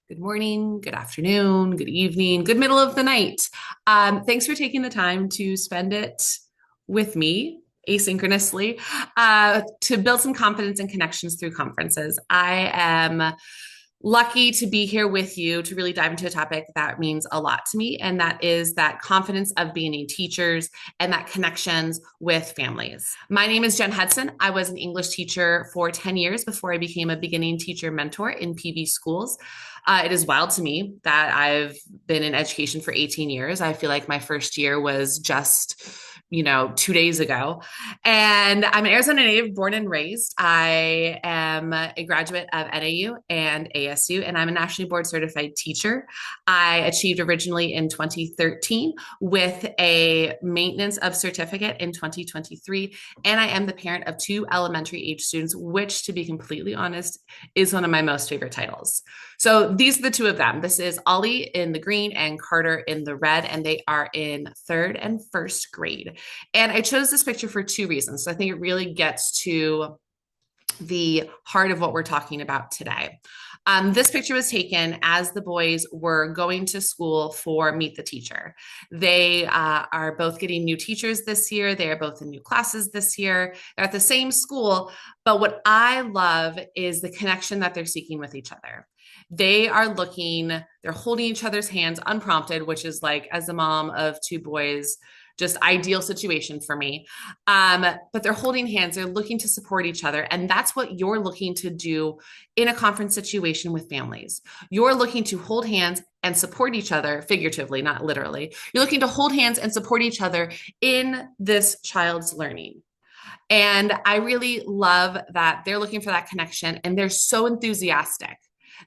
Good morning, good afternoon, good evening, good middle of the night. Thanks for taking the time to spend it with me asynchronously to build some confidence and connections through conferences. I am lucky to be here with you to really dive into a topic that means a lot to me, and that is that confidence of being teachers and that connections with families. My name is Jen Hudson. I was an English teacher for 10 years before I became a beginning teacher mentor in PB schools. It is wild to me that I've been in education for 18 years. I feel like my first year was just 2 days ago. And I'm an Arizona native, born and raised. I am a graduate of NAU and ASU, and I'm a nationally board certified teacher. I achieved originally in 2013 with a maintenance of certificate in 2023. And I am the parent of two elementary age students, which, to be completely honest, is one of my most favorite titles. So these are the two of them. This is Ollie in the green and Carter in the red, and they are in third and first grade. And I chose this picture for two reasons. So I think it really gets to the heart of what we're talking about today. This picture was taken as the boys were going to school for Meet the Teacher. They are both getting new teachers this year. They are both in new classes this year. They're at the same school. But what I love is the connection that they're seeking with each other. They're holding each other's hands unprompted, which is like, as a mom of two boys, just ideal situation for me. But they're holding hands, they're looking to support each other. And that's what you're looking to do in a conference situation with families. You're looking to hold hands and support each other, figuratively, not literally. You're looking to hold hands and support each other in this child's learning. And I really love that they're looking for that connection and they're so enthusiastic.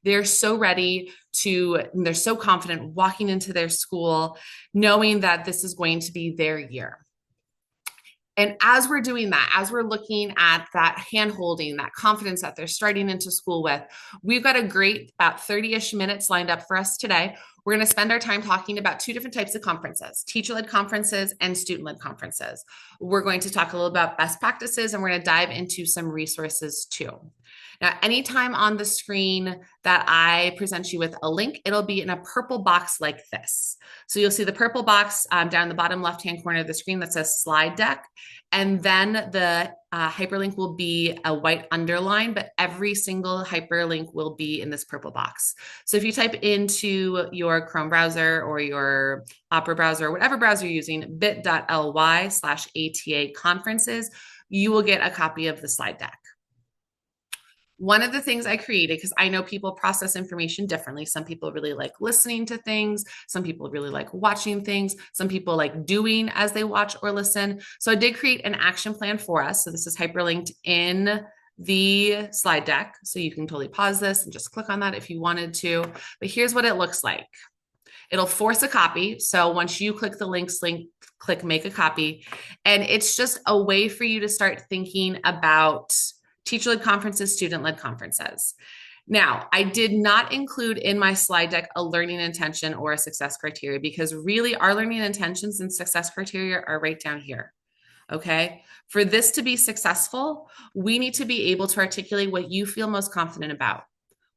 They're so ready they're so confident walking into their school, knowing that this is going to be their year. And as we're doing that, as we're looking at that hand holding, that confidence that they're starting into school with, we've got a great about 30-ish minutes lined up for us today. We're going to spend our time talking about two different types of conferences, teacher-led conferences and student-led conferences. We're going to talk a little about best practices, and we're going to dive into some resources too. Now, anytime on the screen that I present you with a link, it'll be in a purple box like this. So you'll see the purple box down the bottom left-hand corner of the screen that says slide deck. And then the hyperlink will be a white underline, but every single hyperlink will be in this purple box. So if you type into your Chrome browser or your Opera browser, or whatever browser you're using, bit.ly/ATA conferences, you will get a copy of the slide deck. One of the things I created, because I know people process information differently. Some people really like listening to things. Some people really like watching things. Some people like doing as they watch or listen. So I did create an action plan for us. So this is hyperlinked in the slide deck. So you can totally pause this and just click on that if you wanted to. But here's what it looks like. It'll force a copy. So once you click the link, click make a copy. And it's just a way for you to start thinking about teacher-led conferences, student-led conferences. Now, I did not include in my slide deck a learning intention or a success criteria, because really our learning intentions and success criteria are right down here. Okay. For this to be successful, we need to be able to articulate what you feel most confident about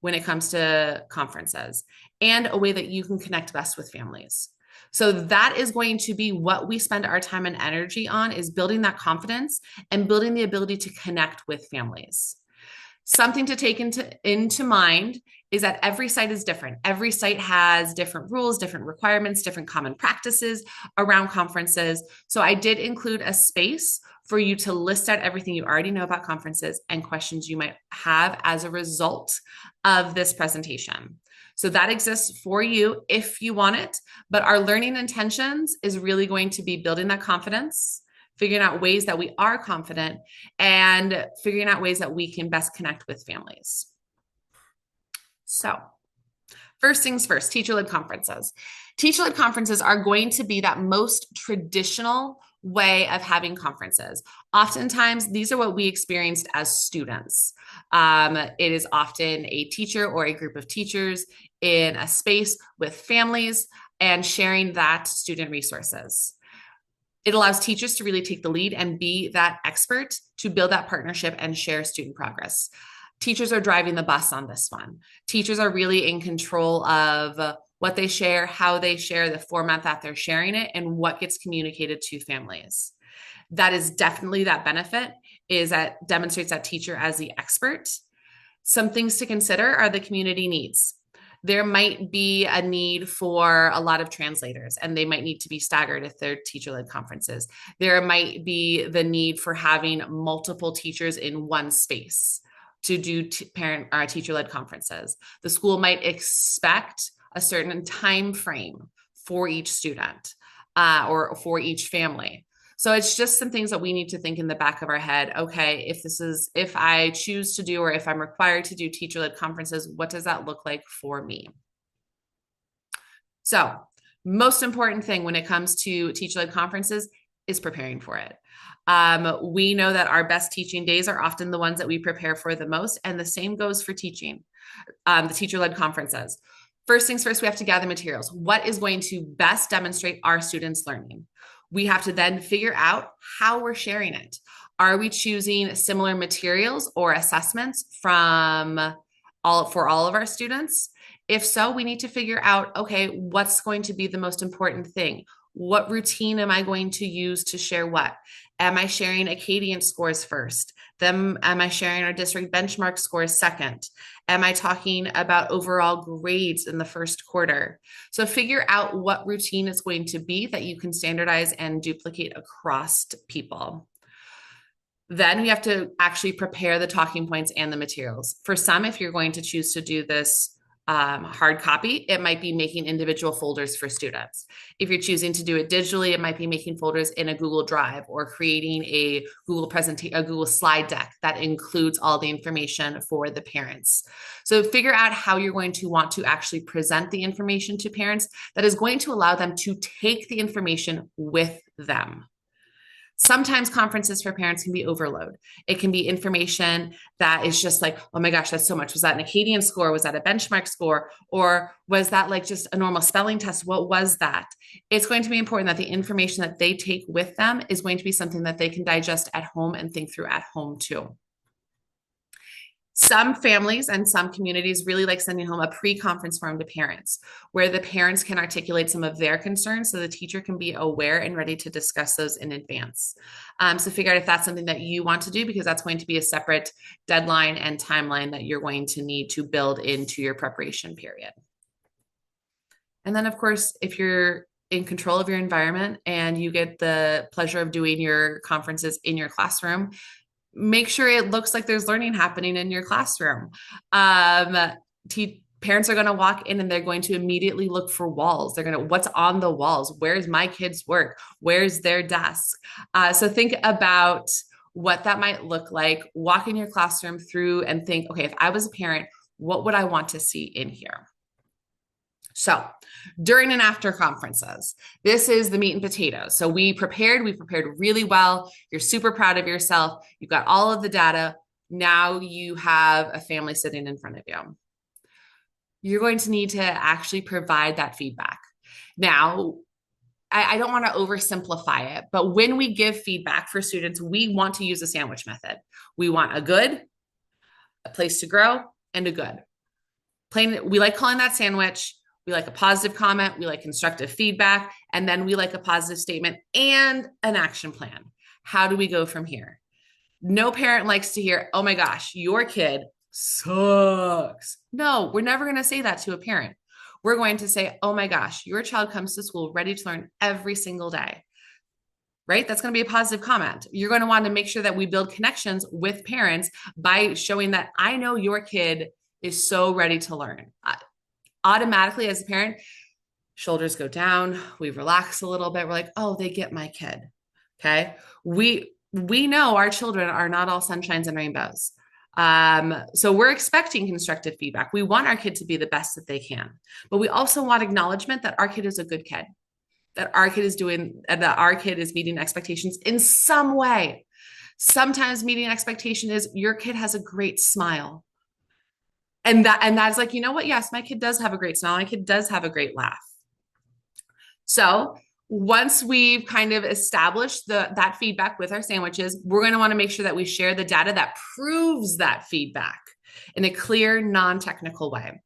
when it comes to conferences and a way that you can connect best with families. So that is going to be what we spend our time and energy on, is building that confidence and building the ability to connect with families. Something to take into mind is that every site is different. Every site has different rules, different requirements, different common practices around conferences. So I did include a space for you to list out everything you already know about conferences and questions you might have as a result of this presentation. So that exists for you if you want it, but our learning intentions is really going to be building that confidence, figuring out ways that we are confident, and figuring out ways that we can best connect with families. So first things first, teacher-led conferences. Teacher-led conferences are going to be that most traditional way of having conferences. Oftentimes, these are what we experienced as students. It is often a teacher or a group of teachers in a space with families and sharing that student resources. It allows teachers to really take the lead and be that expert to build that partnership and share student progress. Teachers are driving the bus on this one. Teachers are really in control of what they share, how they share, the format that they're sharing it, and what gets communicated to families. That is definitely that benefit, is that demonstrates that teacher as the expert. Some things to consider are the community needs. There might be a need for a lot of translators, and they might need to be staggered if they're teacher-led conferences. There might be the need for having multiple teachers in one space to do parent or teacher-led conferences. The school might expect a certain time frame for each student or for each family. So it's just some things that we need to think in the back of our head. Okay, if I choose to do, or if I'm required to do teacher-led conferences, what does that look like for me? So most important thing when it comes to teacher-led conferences is preparing for it. We know that our best teaching days are often the ones that we prepare for the most, and the same goes for teaching, the teacher-led conferences. First things first, we have to gather materials. What is going to best demonstrate our students' learning? We have to then figure out how we're sharing it. Are we choosing similar materials or assessments for all of our students? If so, we need to figure out, okay, what's going to be the most important thing? What routine am I going to use to share what? Am I sharing Acadian scores first? Then am I sharing our district benchmark scores second? Am I talking about overall grades in the first quarter? So figure out what routine is going to be that you can standardize and duplicate across people. Then we have to actually prepare the talking points and the materials. For some, if you're going to choose to do this hard copy, it might be making individual folders for students. If you're choosing to do it digitally, it might be making folders in a Google Drive or creating a Google slide deck that includes all the information for the parents. So figure out how you're going to want to actually present the information to parents that is going to allow them to take the information with them. Sometimes conferences for parents can be overload. It can be information that is just like, oh my gosh, that's so much. Was that an Acadian score? Was that a benchmark score? Or was that like just a normal spelling test? What was that? It's going to be important that the information that they take with them is going to be something that they can digest at home and think through at home too. Some families and some communities really like sending home a pre-conference form to parents, where the parents can articulate some of their concerns so the teacher can be aware and ready to discuss those in advance. So figure out if that's something that you want to do, because that's going to be a separate deadline and timeline that you're going to need to build into your preparation period. And then, of course, if you're in control of your environment and you get the pleasure of doing your conferences in your classroom, make sure it looks like there's learning happening in your classroom. Parents are going to walk in and they're going to immediately look for walls. They're going to, what's on the walls? Where's my kids' work? Where's their desk? So think about what that might look like. Walk in your classroom through and think, okay, if I was a parent, what would I want to see in here? So during and after conferences, this is the meat and potatoes. So we prepared really well. You're super proud of yourself. You've got all of the data. Now you have a family sitting in front of you. You're going to need to actually provide that feedback. Now, I don't want to oversimplify it, but when we give feedback for students, we want to use a sandwich method. We want a good, a place to grow, and a good. We like calling that sandwich. We like a positive comment, we like constructive feedback, and then we like a positive statement and an action plan. How do we go from here? No parent likes to hear, oh my gosh, your kid sucks. No, we're never going to say that to a parent. We're going to say, oh my gosh, your child comes to school ready to learn every single day. Right? That's going to be a positive comment. You're going to want to make sure that we build connections with parents by showing that I know your kid is so ready to learn. Automatically, as a parent, shoulders go down, we relax a little bit. We're like, oh, they get my kid. Okay. We know our children are not all sunshines and rainbows. So we're expecting constructive feedback. We want our kid to be the best that they can, but we also want acknowledgement that our kid is a good kid, that our kid is meeting expectations in some way. Sometimes meeting expectation is your kid has a great smile. And that's like, you know what? Yes, my kid does have a great smile. My kid does have a great laugh. So once we've kind of established that feedback with our sandwiches, we're going to want to make sure that we share the data that proves that feedback. in a clear, non-technical way.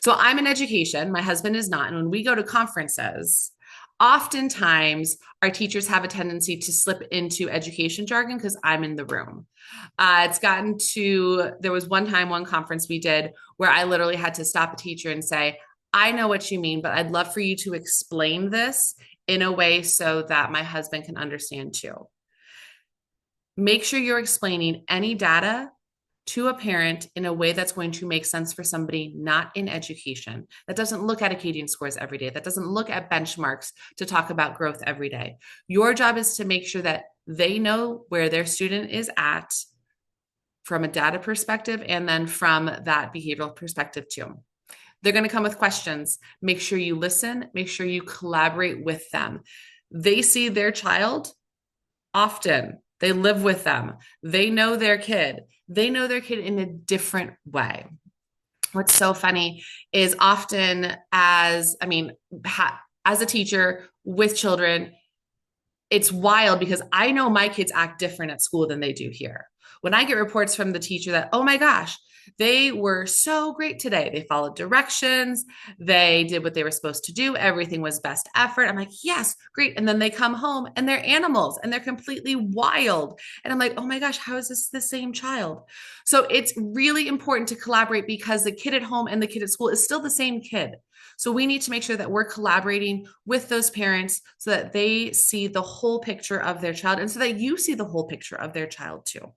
So I'm in education, my husband is not. And when we go to conferences, oftentimes our teachers have a tendency to slip into education jargon because I'm in the room. There was one conference we did where I literally had to stop a teacher and say, I know what you mean, but I'd love for you to explain this in a way so that my husband can understand too. Make sure you're explaining any data to a parent in a way that's going to make sense for somebody not in education, that doesn't look at Acadian scores every day, that doesn't look at benchmarks to talk about growth every day. Your job is to make sure that they know where their student is at from a data perspective and then from that behavioral perspective too. They're going to come with questions. Make sure you listen, make sure you collaborate with them. They see their child often. They live with them. They know their kid. They know their kid in a different way. What's so funny is often as a teacher with children, it's wild because I know my kids act different at school than they do here. When I get reports from the teacher that, oh my gosh, they were so great today. They followed directions. They did what they were supposed to do. Everything was best effort. I'm like, yes, great. And then they come home and they're animals and they're completely wild. And I'm like, oh my gosh, how is this the same child? So it's really important to collaborate because the kid at home and the kid at school is still the same kid. So we need to make sure that we're collaborating with those parents so that they see the whole picture of their child and so that you see the whole picture of their child too.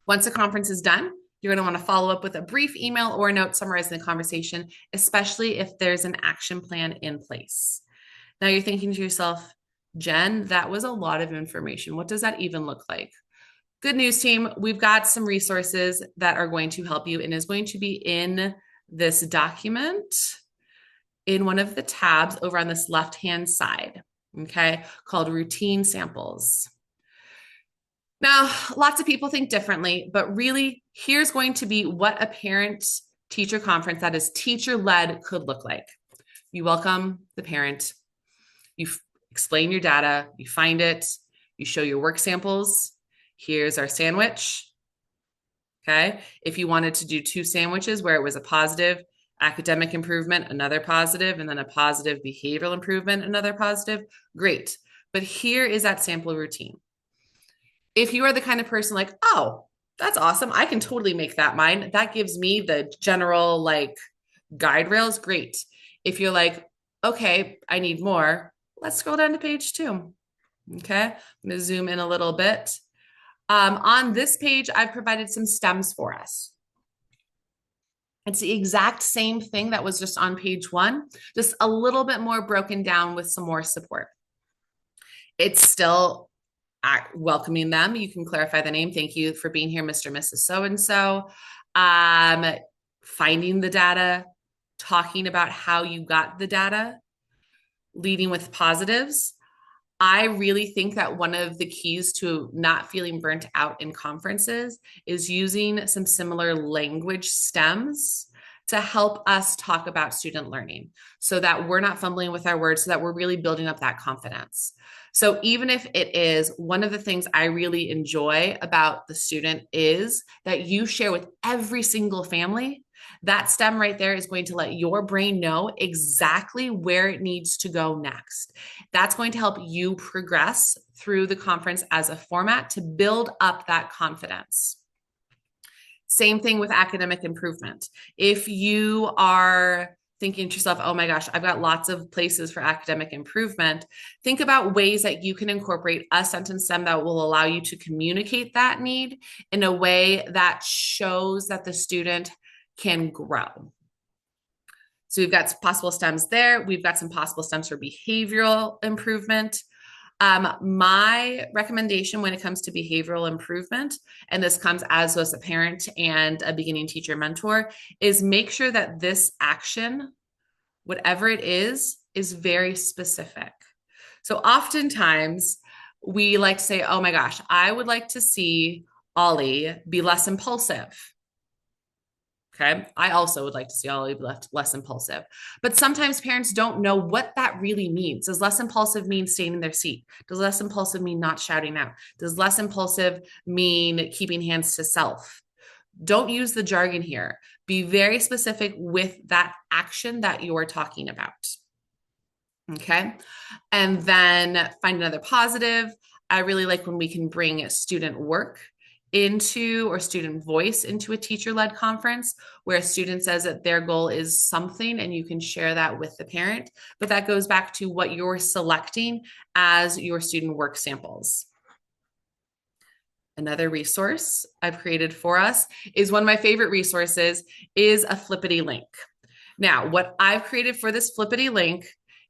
Once the conference is done, you're going to want to follow up with a brief email or a note summarizing the conversation, especially if there's an action plan in place. Now you're thinking to yourself, Jen, that was a lot of information. What does that even look like? Good news, team. We've got some resources that are going to help you and is going to be in this document in one of the tabs over on this left-hand side, okay, called routine samples. Now, lots of people think differently, but really, here's going to be what a parent-teacher conference that is teacher-led could look like. You welcome the parent, you explain your data, you find it, you show your work samples. Here's our sandwich, okay? If you wanted to do 2 sandwiches where it was a positive academic improvement, another positive, and then a positive behavioral improvement, another positive, great. But here is that sample routine. If you are the kind of person like, oh, that's awesome, I can totally make that mine. That gives me the general guide rails, great. If you're like, okay, I need more, let's scroll down to page 2. Okay, I'm gonna zoom in a little bit. On this page, I've provided some stems for us. It's the exact same thing that was just on page 1, just a little bit more broken down with some more support. It's still welcoming them. You can clarify the name. Thank you for being here, Mr. and Mrs. So-and-so. Finding the data, talking about how you got the data, leading with positives. I really think that one of the keys to not feeling burnt out in conferences is using some similar language stems to help us talk about student learning so that we're not fumbling with our words, so that we're really building up that confidence. So even if it is one of the things I really enjoy about the student is that you share with every single family, that stem right there is going to let your brain know exactly where it needs to go next. That's going to help you progress through the conference as a format to build up that confidence. Same thing with academic improvement. If you are thinking to yourself, oh my gosh, I've got lots of places for academic improvement, think about ways that you can incorporate a sentence stem that will allow you to communicate that need in a way that shows that the student can grow. So we've got possible stems there. We've got some possible stems for behavioral improvement. My recommendation when it comes to behavioral improvement, and this comes as a parent and a beginning teacher mentor, is make sure that this action, whatever it is very specific. So oftentimes we like to say, oh my gosh, I would like to see Ollie be less impulsive. Okay. I also would like to see Ollie be less impulsive, but sometimes parents don't know what that really means. Does less impulsive mean staying in their seat? Does less impulsive mean not shouting out? Does less impulsive mean keeping hands to self? Don't use the jargon here. Be very specific with that action that you're talking about. Okay. And then find another positive. I really like when we can bring student work into or student voice into a teacher-led conference where a student says that their goal is something and you can share that with the parent. But that goes back to what you're selecting as your student work samples. Another resource I've created for us is one of my favorite resources is a Flippity link. Now, what I've created for this Flippity link,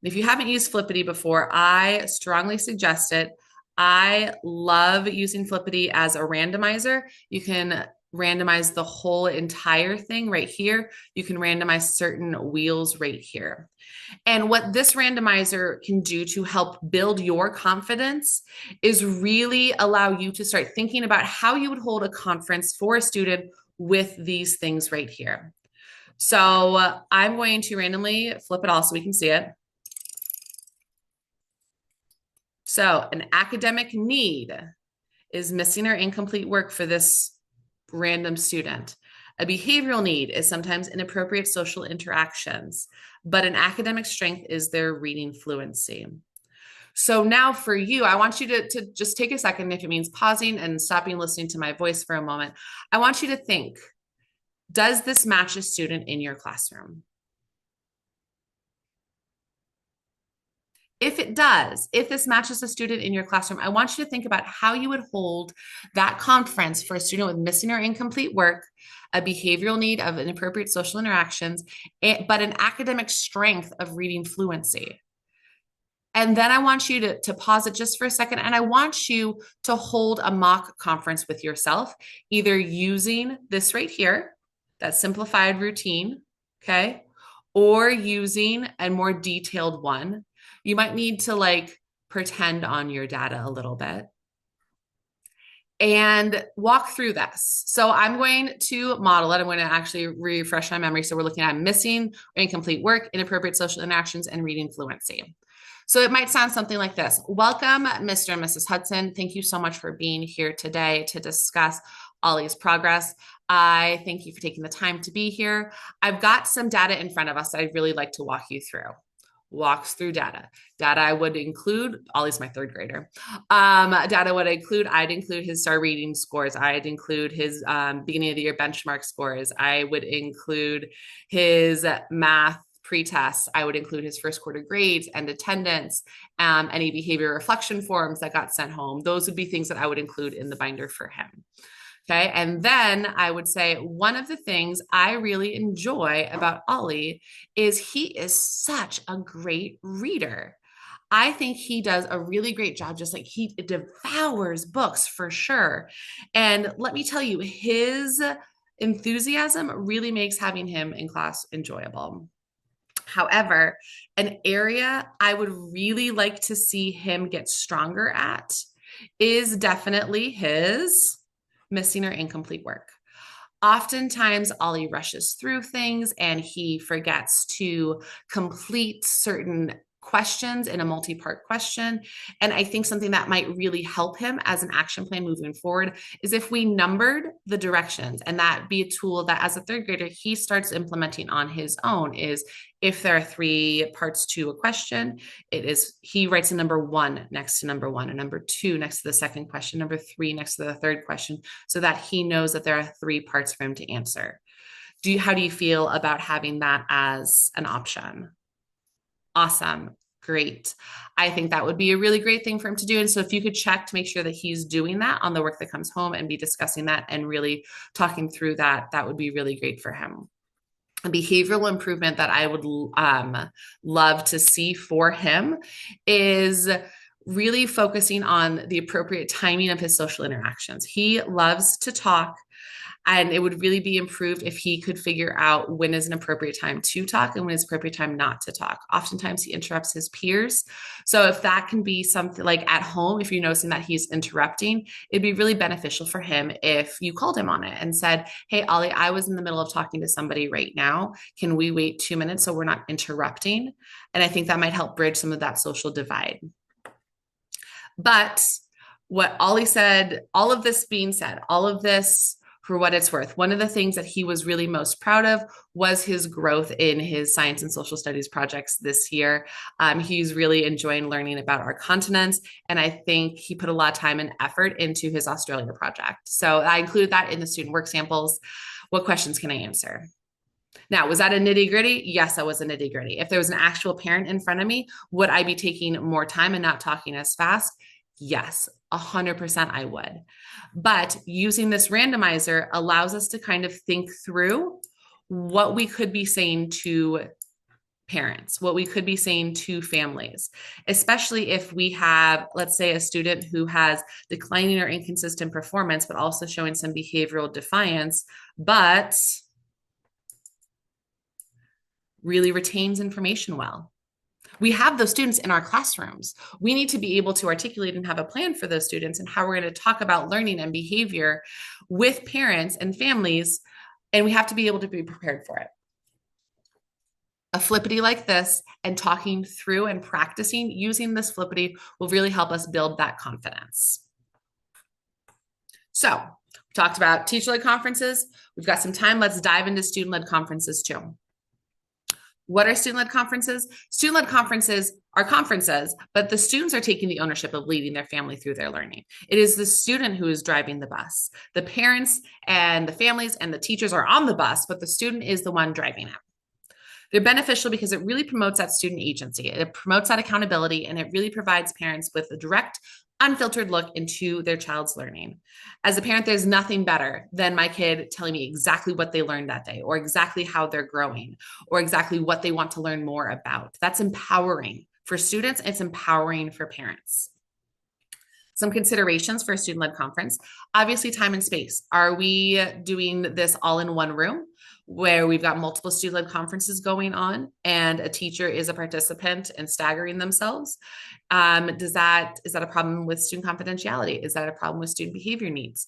and if you haven't used Flippity before, I strongly suggest it. I love using Flippity as a randomizer. You can randomize the whole entire thing right here. You can randomize certain wheels right here. And what this randomizer can do to help build your confidence is really allow you to start thinking about how you would hold a conference for a student with these things right here. So I'm going to randomly flip it all so we can see it. So an academic need is missing or incomplete work for this random student. A behavioral need is sometimes inappropriate social interactions, but an academic strength is their reading fluency. So now for you, I want you to just take a second, if it means pausing and stopping listening to my voice for a moment. I want you to think, does this match a student in your classroom? If it does, if this matches a student in your classroom, I want you to think about how you would hold that conference for a student with missing or incomplete work, a behavioral need of inappropriate social interactions, but an academic strength of reading fluency. And then I want you to pause it just for a second. And I want you to hold a mock conference with yourself, either using this right here, that simplified routine, okay, or using a more detailed one. You might need to like pretend on your data a little bit and walk through this. So I'm going to model it. I'm going to actually refresh my memory. So we're looking at missing or incomplete work, inappropriate social interactions, and reading fluency. So it might sound something like this. Welcome, Mr. and Mrs. Hudson. Thank you so much for being here today to discuss Ollie's progress. I thank you for taking the time to be here. I've got some data in front of us that I'd really like to walk you through. Walks through data. Data I would include, Ollie's my third grader. Data would include, I'd include his STAR reading scores. I'd include his beginning of the year benchmark scores. I would include his math pre-tests. I would include his first quarter grades and attendance, any behavior reflection forms that got sent home. Those would be things that I would include in the binder for him. Okay. And then I would say one of the things I really enjoy about Ollie is he is such a great reader. I think he does a really great job, just like he devours books for sure. And let me tell you, his enthusiasm really makes having him in class enjoyable. However, an area I would really like to see him get stronger at is definitely his missing or incomplete work. Oftentimes, Ollie rushes through things and he forgets to complete certain questions in a multi-part question. And I think something that might really help him as an action plan moving forward is if we numbered the directions, and that be a tool that as a third grader, he starts implementing on his own. Is if there are 3 parts to a question, it is he writes a number 1 next to number 1, and number 2 next to the second question, number 3 next to the third question, so that he knows that there are 3 parts for him to answer. How do you feel about having that as an option? Awesome. Great. I think that would be a really great thing for him to do. And so if you could check to make sure that he's doing that on the work that comes home and be discussing that and really talking through that, that would be really great for him. A behavioral improvement that I would love to see for him is really focusing on the appropriate timing of his social interactions. He loves to talk, and it would really be improved if he could figure out when is an appropriate time to talk and when is an appropriate time not to talk. Oftentimes he interrupts his peers. So if that can be something like at home, if you're noticing that he's interrupting, it'd be really beneficial for him if you called him on it and said, hey, Ollie, I was in the middle of talking to somebody right now. Can we wait 2 minutes so we're not interrupting? And I think that might help bridge some of that social divide. But what Ollie said, all of this being said, all of this For what it's worth, one of the things that he was really most proud of was his growth in his science and social studies projects this year. He's really enjoying learning about our continents, and I think he put a lot of time and effort into his Australia project. So I included that in the student work samples. What questions can I answer? Now, was that a nitty gritty? Yes, that was a nitty gritty. If there was an actual parent in front of me, would I be taking more time and not talking as fast? Yes, 100% I would. But using this randomizer allows us to kind of think through what we could be saying to parents, what we could be saying to families, especially if we have, let's say, a student who has declining or inconsistent performance, but also showing some behavioral defiance, but really retains information well. We have those students in our classrooms. We need to be able to articulate and have a plan for those students and how we're going to talk about learning and behavior with parents and families, and we have to be able to be prepared for it. A flippity like this and talking through and practicing using this flippity will really help us build that confidence. So, we talked about teacher-led conferences. We've got some time. Let's dive into student-led conferences too. What are student-led conferences? Student-led conferences are conferences, but the students are taking the ownership of leading their family through their learning. It is the student who is driving the bus. The parents and the families and the teachers are on the bus, but the student is the one driving it. They're beneficial because it really promotes that student agency. It promotes that accountability, and it really provides parents with a direct, unfiltered look into their child's learning. As a parent, there's nothing better than my kid telling me exactly what they learned that day, or exactly how they're growing, or exactly what they want to learn more about. That's empowering for students. It's empowering for parents. Some considerations for a student-led conference: obviously, time and space. Are we doing this all in one room where we've got multiple student-led conferences going on and a teacher is a participant and staggering themselves? Is that a problem with student confidentiality? Is that a problem with student behavior needs?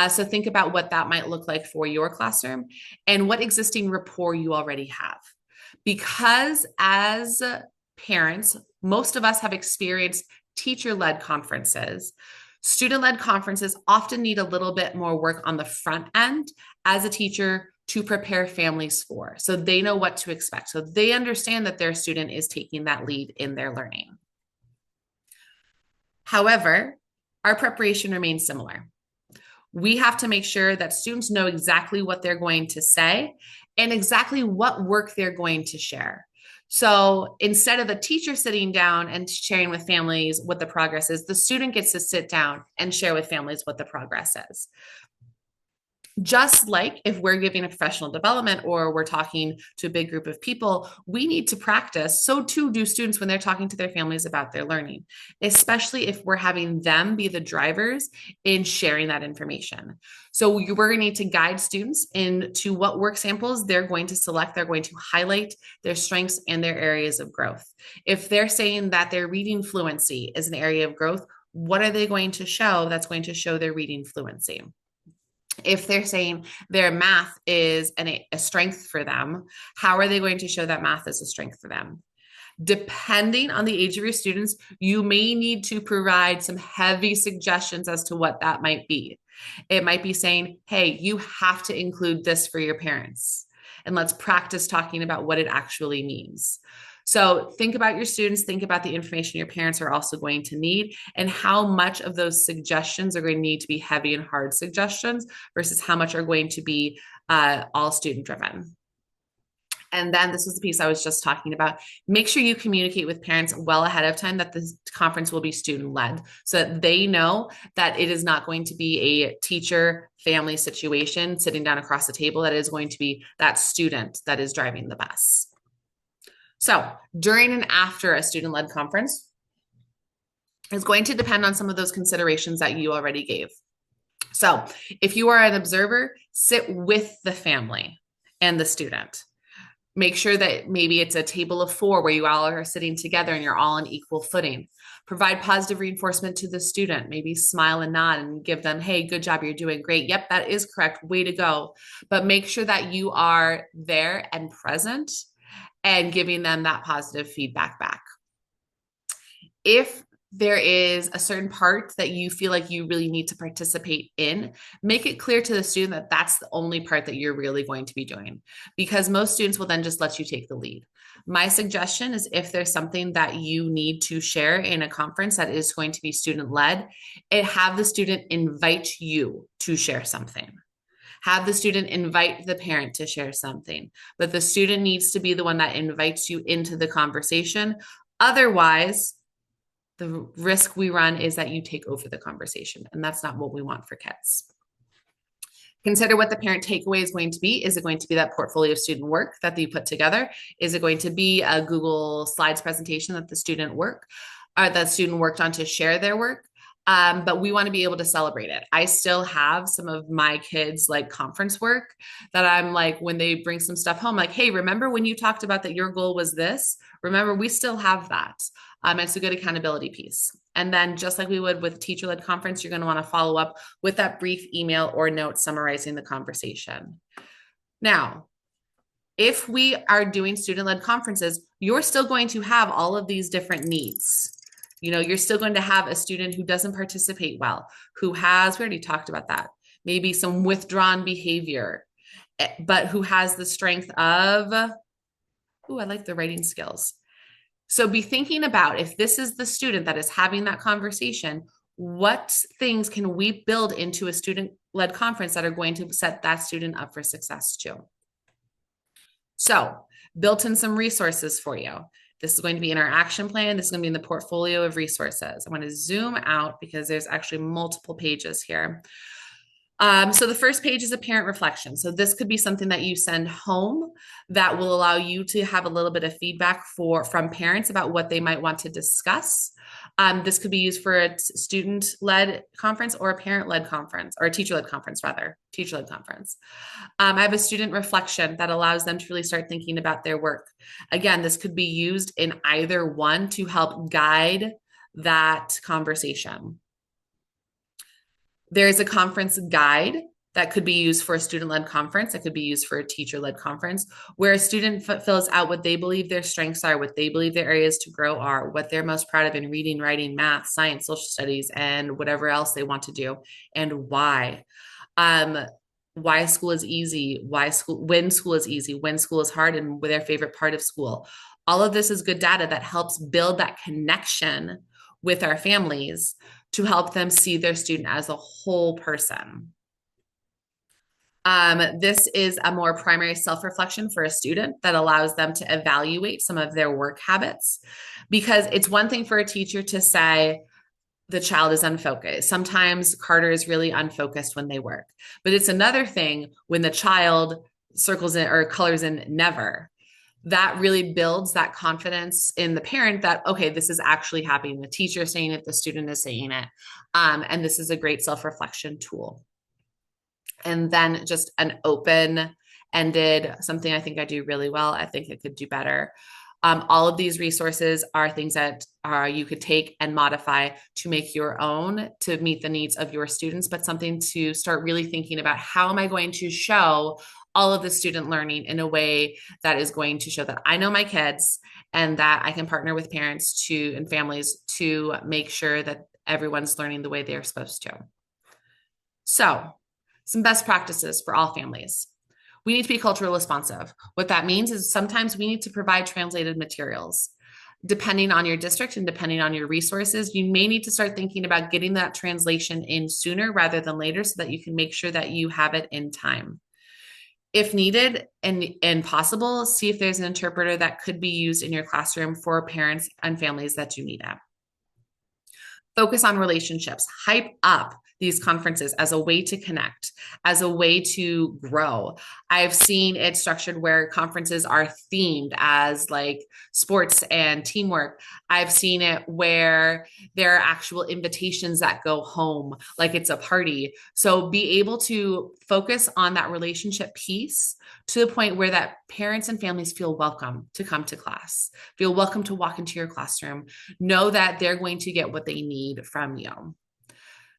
So think about what that might look like for your classroom and what existing rapport you already have. Because as parents, most of us have experienced teacher-led conferences. Student-led conferences often need a little bit more work on the front end as a teacher to prepare families for, so they know what to expect. So they understand that their student is taking that lead in their learning. However, our preparation remains similar. We have to make sure that students know exactly what they're going to say and exactly what work they're going to share. So instead of the teacher sitting down and sharing with families what the progress is, the student gets to sit down and share with families what the progress is. Just like if we're giving a professional development or we're talking to a big group of people, we need to practice. So too do students when they're talking to their families about their learning, especially if we're having them be the drivers in sharing that information. So we're going to need to guide students into what work samples they're going to select. They're going to highlight their strengths and their areas of growth. If they're saying that their reading fluency is an area of growth, what are they going to show that's going to show their reading fluency? If they're saying their math is a strength for them, how are they going to show that math is a strength for them? Depending on the age of your students, you may need to provide some heavy suggestions as to what that might be. It might be saying, hey, you have to include this for your parents, and let's practice talking about what it actually means. So think about your students, think about the information your parents are also going to need, and how much of those suggestions are going to need to be heavy and hard suggestions versus how much are going to be all student driven. And then this was the piece I was just talking about. Make sure you communicate with parents well ahead of time that the conference will be student led so that they know that it is not going to be a teacher family situation sitting down across the table, that it is going to be that student that is driving the bus. So during and after a student-led conference is going to depend on some of those considerations that you already gave. So if you are an observer, sit with the family and the student. Make sure that maybe it's a table of 4 where you all are sitting together and you're all on equal footing. Provide positive reinforcement to the student. Maybe smile and nod and give them, hey, good job, you're doing great. Yep, that is correct. Way to go. But make sure that you are there and present and giving them that positive feedback back. If there is a certain part that you feel like you really need to participate in, make it clear to the student that that's the only part that you're really going to be doing, because most students will then just let you take the lead. My suggestion is if there's something that you need to share in a conference that is going to be student led, have the student invite you to share something. Have the student invite the parent to share something, but the student needs to be the one that invites you into the conversation. Otherwise, the risk we run is that you take over the conversation, and that's not what we want for kids. Consider what the parent takeaway is going to be. Is it going to be that portfolio of student work that they put together? Is it going to be a Google Slides presentation that the student worked on to share their work? But we want to be able to celebrate it. I still have some of my kids like conference work that I'm like, when they bring some stuff home, like, hey, remember when you talked about that your goal was this? Remember, we still have that. It's a good accountability piece. And then just like we would with teacher-led conference, you're going to want to follow up with that brief email or note summarizing the conversation. Now, if we are doing student-led conferences, you're still going to have all of these different needs. You're still going to have a student who doesn't participate well, we already talked about that, maybe some withdrawn behavior, but who has the strength of, I like the writing skills. So be thinking about, if this is the student that is having that conversation, what things can we build into a student-led conference that are going to set that student up for success too? So built in some resources for you. This is going to be in our action plan. This is going to be in the portfolio of resources. I'm going to zoom out because there's actually multiple pages here. So the first page is a parent reflection. So this could be something that you send home that will allow you to have a little bit of feedback from parents about what they might want to discuss. This could be used for a student-led conference or a parent-led conference, or a teacher-led conference, rather, teacher-led conference. I have a student reflection that allows them to really start thinking about their work. Again, this could be used in either one to help guide that conversation. There's a conference guide that could be used for a student-led conference. That could be used for a teacher-led conference, where a student fills out what they believe their strengths are, what they believe their areas to grow are, what they're most proud of in reading, writing, math, science, social studies, and whatever else they want to do, and why. Why school is easy, when school is easy, when school is hard, and their favorite part of school. All of this is good data that helps build that connection with our families to help them see their student as a whole person. This is a more primary self-reflection for a student that allows them to evaluate some of their work habits, because it's one thing for a teacher to say the child is unfocused. Sometimes Carter is really unfocused when they work, but it's another thing when the child circles in or colors in never. That really builds that confidence in the parent that, okay, this is actually happening. The teacher is saying it, the student is saying it. And this is a great self-reflection tool. And then just an open-ended, something I think I do really well. I think it could do better. All of these resources are things that you could take and modify to make your own to meet the needs of your students, but something to start really thinking about, how am I going to show all of the student learning in a way that is going to show that I know my kids and that I can partner with parents and families to make sure that everyone's learning the way they're supposed to. So, some best practices for all families. We need to be culturally responsive. What that means is sometimes we need to provide translated materials. Depending on your district and depending on your resources, you may need to start thinking about getting that translation in sooner rather than later so that you can make sure that you have it in time. If needed and possible, see if there's an interpreter that could be used in your classroom for parents and families that do need it. Focus on relationships. Hype up these conferences as a way to connect, as a way to grow. I've seen it structured where conferences are themed as like sports and teamwork. I've seen it where there are actual invitations that go home, like it's a party. So be able to focus on that relationship piece to the point where that parents and families feel welcome to come to class, feel welcome to walk into your classroom, know that they're going to get what they need from you.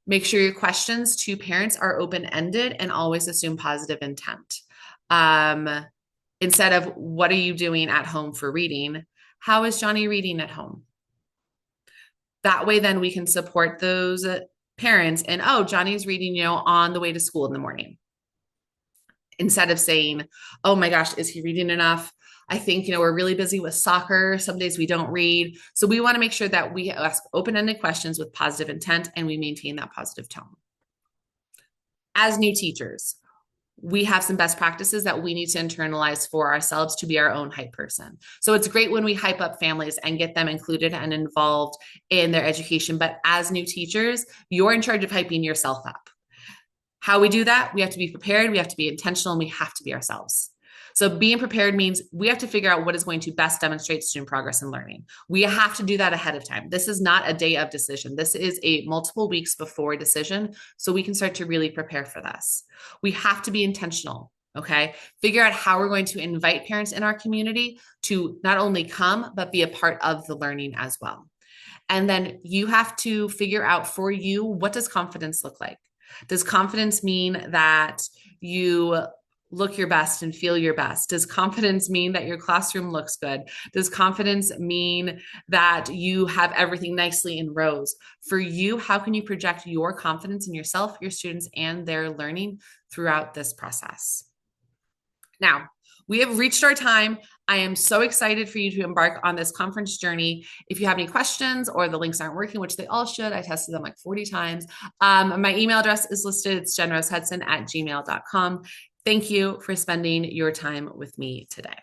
Make sure your questions to parents are open-ended and always assume positive intent. Instead of, what are you doing at home for reading? How is Johnny reading at home? That way, then we can support those parents and, oh, Johnny's reading, on the way to school in the morning. Instead of saying, oh my gosh, is he reading enough? I think, we're really busy with soccer. Some days we don't read. So we want to make sure that we ask open-ended questions with positive intent and we maintain that positive tone. As new teachers, we have some best practices that we need to internalize for ourselves to be our own hype person. So it's great when we hype up families and get them included and involved in their education. But as new teachers, you're in charge of hyping yourself up. How we do that, we have to be prepared, we have to be intentional, and we have to be ourselves. So being prepared means we have to figure out what is going to best demonstrate student progress and learning. We have to do that ahead of time. This is not a day of decision. This is a multiple weeks before decision, so we can start to really prepare for this. We have to be intentional, okay? Figure out how we're going to invite parents in our community to not only come, but be a part of the learning as well. And then you have to figure out for you, what does confidence look like? Does confidence mean that you look your best and feel your best? Does confidence mean that your classroom looks good? Does confidence mean that you have everything nicely in rows? For you, how can you project your confidence in yourself, your students, and their learning throughout this process? Now, we have reached our time. I am so excited for you to embark on this conference journey. If you have any questions or the links aren't working, which they all should, I tested them like 40 times. My email address is listed. It's jenrosehudson@gmail.com. Thank you for spending your time with me today.